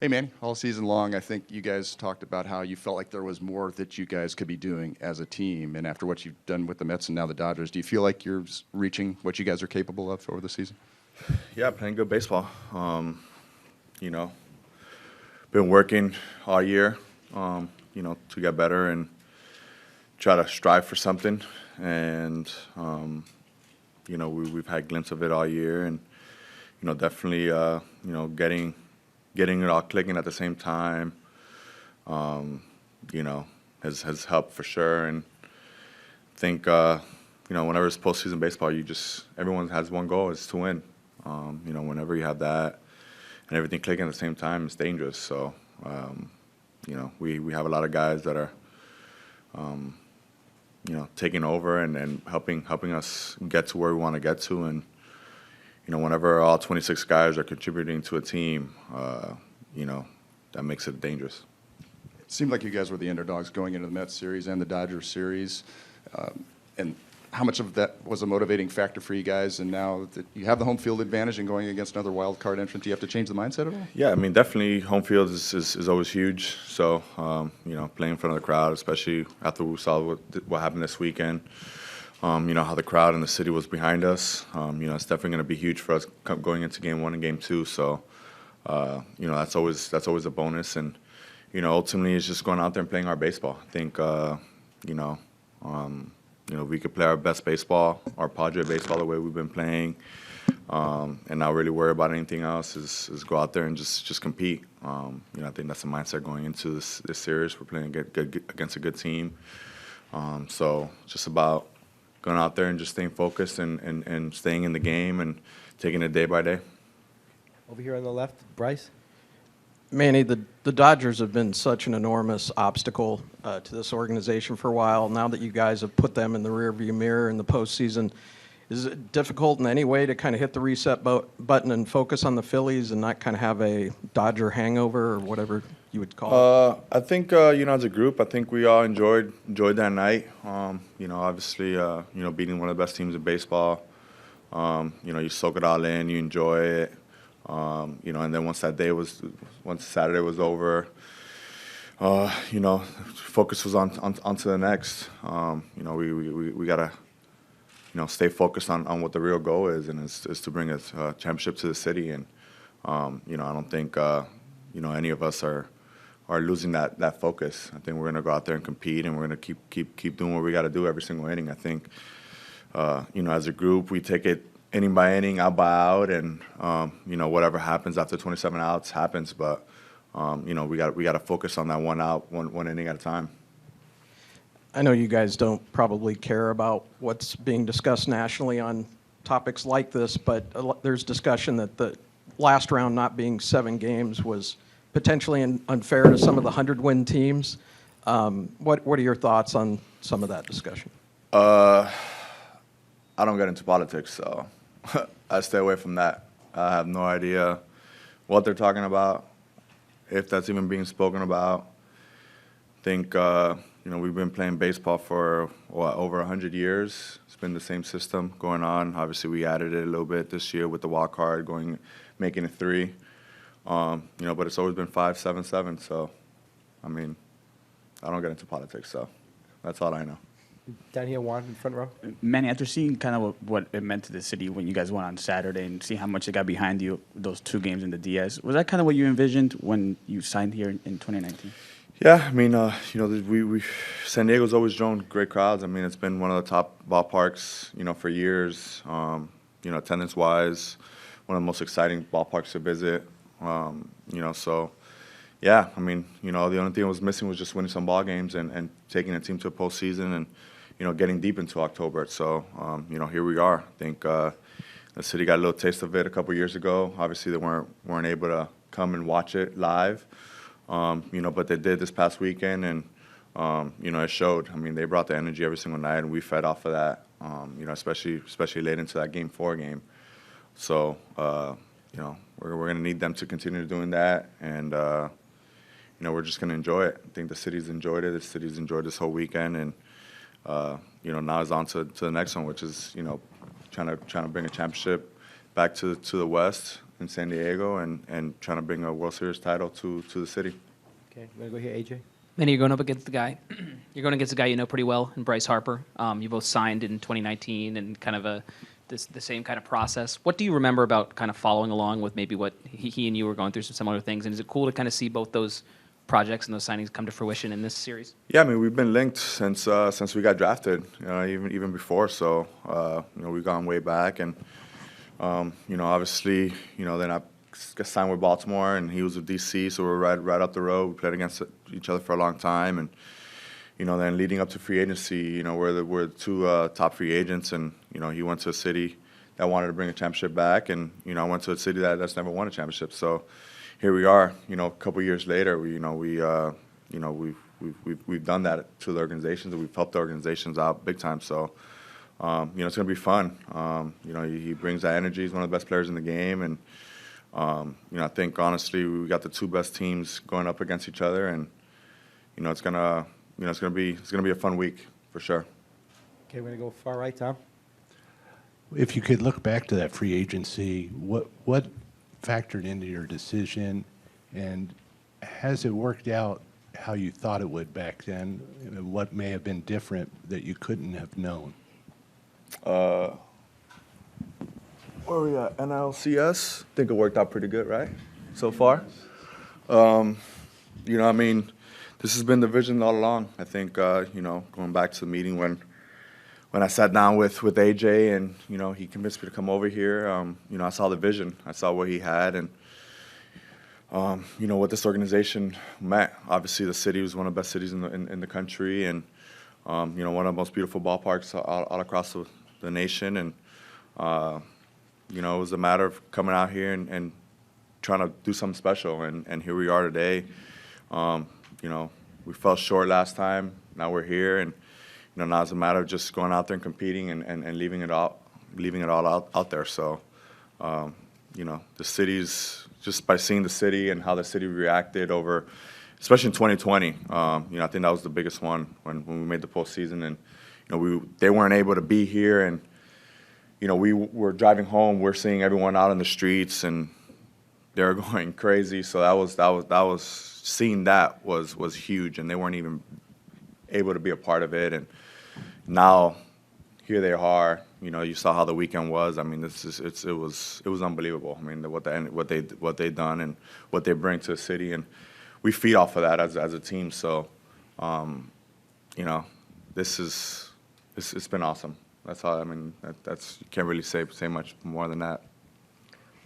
Hey, Manny, all season long, I think you guys talked about how you felt like there was more that you guys could be doing as a team. And after what you've done with the Mets and now the Dodgers, do you feel like you're reaching what you guys are capable of over the season? Yeah, playing good baseball. You know, been working all year, to get better and try to strive for something. And, we've had glimpses of it all year and, definitely, getting it all clicking at the same time, um, you know, has helped for sure. And I think, whenever it's postseason baseball, everyone has one goal, is to win. Whenever you have that and everything clicking at the same time, it's dangerous. So, we have a lot of guys that are, taking over and helping us get to where we want to get to. And, whenever all 26 guys are contributing to a team, that makes it dangerous. It seemed like you guys were the underdogs going into the Mets series and the Dodgers series. And how much of that was a motivating factor for you guys? And now that you have the home field advantage and going against another wild card entrant, do you have to change the mindset at all? Yeah, I mean, definitely home field is always huge. So, playing in front of the crowd, especially after we saw what happened this weekend, how the crowd and the city was behind us, it's definitely going to be huge for us going into game one and game two. So, that's always a bonus. And, ultimately it's just going out there and playing our baseball. I think, we could play our best baseball, our Padre baseball, the way we've been playing, and not really worry about anything else. Is go out there and just compete. I think that's the mindset going into this series. We're playing against a good team, so just about going out there and just staying focused and staying in the game and taking it day by day. Over here on the left, Bryce. Manny, the Dodgers have been such an enormous obstacle to this organization for a while. Now that you guys have put them in the rearview mirror in the postseason, is it difficult in any way to kind of hit the reset button and focus on the Phillies and not kind of have a Dodger hangover or whatever you would call it? I think as a group, I think we all enjoyed that night. Obviously, beating one of the best teams in baseball. You soak it all in, you enjoy it. And then once Saturday was over, focus was on to the next. We gotta, stay focused on what the real goal is, and is to bring a championship to the city. And I don't think any of us are losing that focus. I think we're gonna go out there and compete, and we're gonna keep doing what we got to do every single inning. I think, as a group, we take it inning by inning, out by out, and whatever happens after 27 outs happens. But we got to focus on that one out, one inning at a time. I know you guys don't probably care about what's being discussed nationally on topics like this, but there's discussion that the last round not being 7 games was potentially unfair to some of the 100-win teams. What are your thoughts on some of that discussion? I don't get into politics, so I stay away from that. I have no idea what they're talking about, if that's even being spoken about. I think, we've been playing baseball for, over 100 years. It's been the same system going on. Obviously, we added it a little bit this year with the wild card, making it 3. But it's always been 5, 7, 7. So, I mean, I don't get into politics, so that's all I know. Down here, Juan, in front row. Manny, after seeing kind of what it meant to the city when you guys went on Saturday and see how much it got behind you, those 2 games in the DS, was that kind of what you envisioned when you signed here in 2019? Yeah, I mean, we San Diego's always drawn great crowds. I mean, it's been one of the top ballparks, for years. Attendance-wise, one of the most exciting ballparks to visit. So. Yeah, I mean, the only thing that was missing was just winning some ball games and taking a team to a postseason and, getting deep into October. So, here we are. I think the city got a little taste of it a couple years ago. Obviously, they weren't able to come and watch it live, but they did this past weekend, and it showed. I mean, they brought the energy every single night, and we fed off of that. Especially late into that Game 4 game. So, we're going to need them to continue doing that, and we're just going to enjoy it. I think the city's enjoyed it. The city's enjoyed this whole weekend, and now it's on to the next one, which is trying to bring a championship back to the West, in San Diego and trying to bring a World Series title to the city. Okay, we're going to go here, AJ. Manny, you're going up against the guy. You're going against a guy you know pretty well, in Bryce Harper. You both signed in 2019 and kind of the same kind of process. What do you remember about kind of following along with maybe what he and you were going through some similar things? And is it cool to kind of see both those projects and those signings come to fruition in this series? Yeah, I mean, we've been linked since we got drafted, even before. So, we've gone way back, and obviously, then I got signed with Baltimore, and he was with DC, so we're right up the road. We played against each other for a long time, and then leading up to free agency, we're the two top free agents, and he went to a city that wanted to bring a championship back, and I went to a city that's never won a championship. So here we are, a couple years later. We've done that to the organizations, and we've helped the organizations out big time. So it's going to be fun. He brings that energy. He's one of the best players in the game, and I think honestly we got the two best teams going up against each other, and it's gonna be a fun week for sure. Okay, we're going to go far right, Tom. If you could look back to that free agency, what factored into your decision, and has it worked out how you thought it would back then? What may have been different that you couldn't have known? Where are we at? NLCS? I think it worked out pretty good, right? So far? I mean, this has been the vision all along. I think, going back to the meeting when I sat down with AJ and, he convinced me to come over here, I saw the vision. I saw what he had and, what this organization meant. Obviously, the city was one of the best cities in the country and, one of the most beautiful ballparks all across the nation. And, it was a matter of coming out here and trying to do something special. And here we are today. We fell short last time. Now we're here. And, now it's a matter of just going out there and competing and leaving it all out there. So, the city's, just by seeing the city and how the city reacted over, especially in 2020, I think that was the biggest one when we made the postseason. And, they weren't able to be here. And, we were driving home. We're seeing everyone out on the streets, and they're going crazy. So that was seeing that was huge, and they weren't even able to be a part of it. And now, here they are. You saw how the weekend was. I mean, it was unbelievable. I mean, what they done and what they bring to the city, and we feed off of that as a team. So, it's been awesome. That's all. I mean, that's you can't really say much more than that.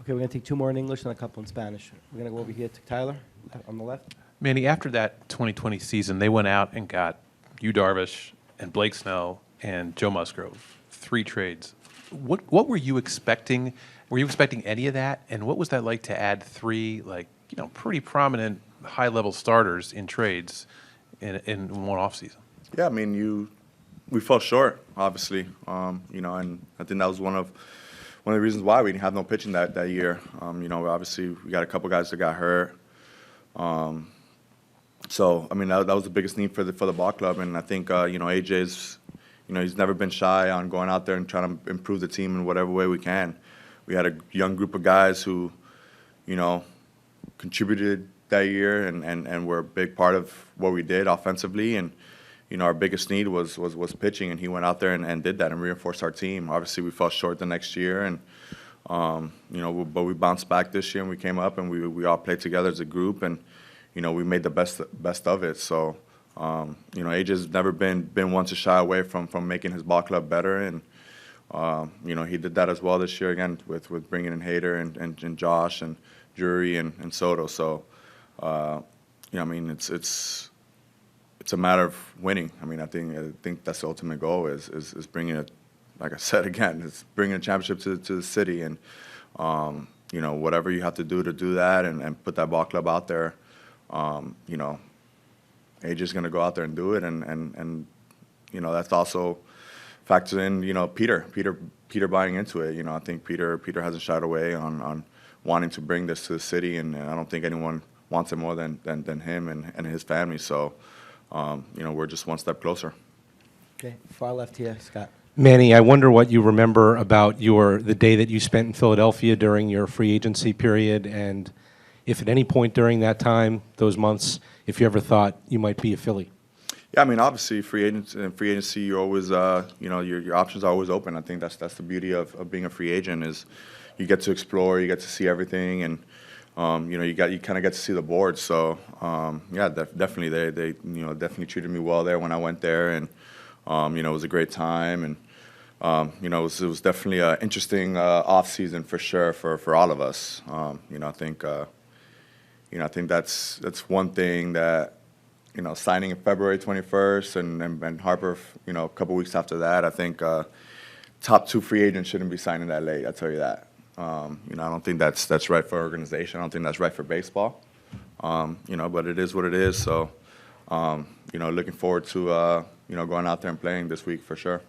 Okay, we're going to take two more in English and a couple in Spanish. We're going to go over here to Tyler on the left. Manny, after that 2020 season, they went out and got Yu Darvish and Blake Snell and Joe Musgrove, 3 trades. What were you expecting? Were you expecting any of that? And what was that like to add 3, pretty prominent high-level starters in trades in one offseason? Yeah, I mean, we fell short, obviously, and I think that was one of the reasons why we didn't have no pitching that year. Obviously we got a couple guys that got hurt. So I mean that was the biggest need for the ball club, and I think AJ's he's never been shy on going out there and trying to improve the team in whatever way we can. We had a young group of guys who contributed that year and were a big part of what we did offensively, and our biggest need was pitching, and he went out there and did that and reinforced our team. Obviously, we fell short the next year, and but we bounced back this year, and we came up, and we all played together as a group, and we made the best of it. So, AJ's never been one to shy away from making his ball club better, and he did that as well this year again with bringing in Hader and Josh and Drury and Soto. So, I mean, it's a matter of winning. I mean, I think that's the ultimate goal is bringing it. Like I said again, it's bringing a championship to the city, and whatever you have to do that and put that ball club out there. AJ's going to go out there and do it, and that's also factors in Peter buying into it. I think Peter hasn't shied away on wanting to bring this to the city, and I don't think anyone wants it more than him and his family. So. We're just one step closer. Okay, far left here, Scott. Manny, I wonder what you remember about the day that you spent in Philadelphia during your free agency period, and if at any point during that time, those months, if you ever thought you might be a Philly. Yeah, I mean, obviously, free agency, you're always, your options are always open. I think that's the beauty of being a free agent is you get to explore, you get to see everything, and you kind of get to see the board. So yeah, definitely they definitely treated me well there when I went there, and it was a great time, and it was definitely an interesting off season for sure for all of us. I think that's one thing that. Signing February 21st and Harper, a couple weeks after that, I think top 2 free agents shouldn't be signing that late. I tell you that. I don't think that's right for our organization. I don't think that's right for baseball. But it is what it is. So, looking forward to going out there and playing this week for sure.